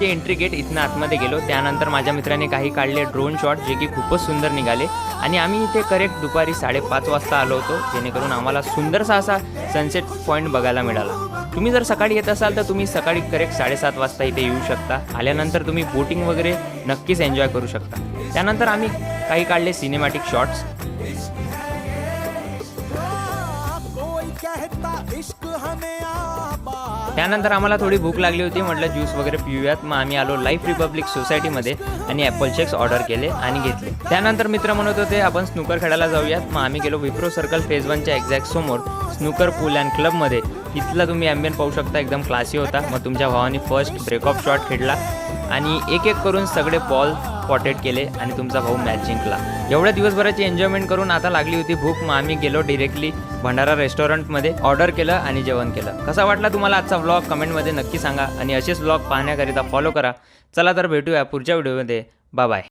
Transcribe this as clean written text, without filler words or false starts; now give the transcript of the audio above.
ते entry gate इथनं आतमध्ये गेलो. त्यानंतर माझ्या मित्राने काही काढले ड्रोन शॉट, जे की खूपच सुंदर निघाले. आणि आम्ही इथे करेक्ट दुपारी 5:30 वाजता आलो होतो, जेणेकरून आम्हाला सुंदरसा असा सनसेट पॉईंट बघायला मिळाला. तुम्ही जर सकाळी येत असाल तर तुम्ही सकाळी करेक्ट 7:30 वाजता इथे येऊ शकता. आल्यानंतर तुम्ही बोटिंग वगैरे नक्कीच एन्जॉय करू शकता. त्यानंतर आम्ही काही काढले सिनेमॅटिक शॉट्स. त्यानंतर आम्हाला थोडी भूक लागली होती, म्हटलं ज्यूस वगैरे पिऊयात. मग आम्ही आलो लाईफ रिपब्लिक सोसायटीमध्ये आणि ॲपल शेक्स ऑर्डर केले आणि घेतले. त्यानंतर मित्र म्हणत होते आपण स्नूकर खेळायला जाऊयात. मग आम्ही गेलो विप्रो सर्कल फेज 1च्या एक्झॅक्ट समोर स्नूकर पूल अँड क्लबमध्ये. इथला तुम्ही ॲम्बियन पाहू शकता, एकदम क्लासी होता. मग तुमच्या भावाने फर्स्ट ब्रेक ऑफ शॉट खेळला आणि एक एक करून सगळे बॉल स्पॉटेड केले आणि तुमचा भाऊ मॅच जिंकला. एवढ्या दिवसभराची एन्जॉयमेंट करून आता लागली होती भूक. मग आम्ही गेलो डिरेक्टली भंडारा रेस्टॉरंटमध्ये, ऑर्डर केलं आणि जेवण केलं. कसा वाटला तुम्हाला आजचा व्लॉग कमेंटमध्ये नक्की सांगा आणि असेच व्लॉग पाहण्याकरिता फॉलो करा. चला तर भेटूया पुढच्या व्हिडिओमध्ये. Bye bye.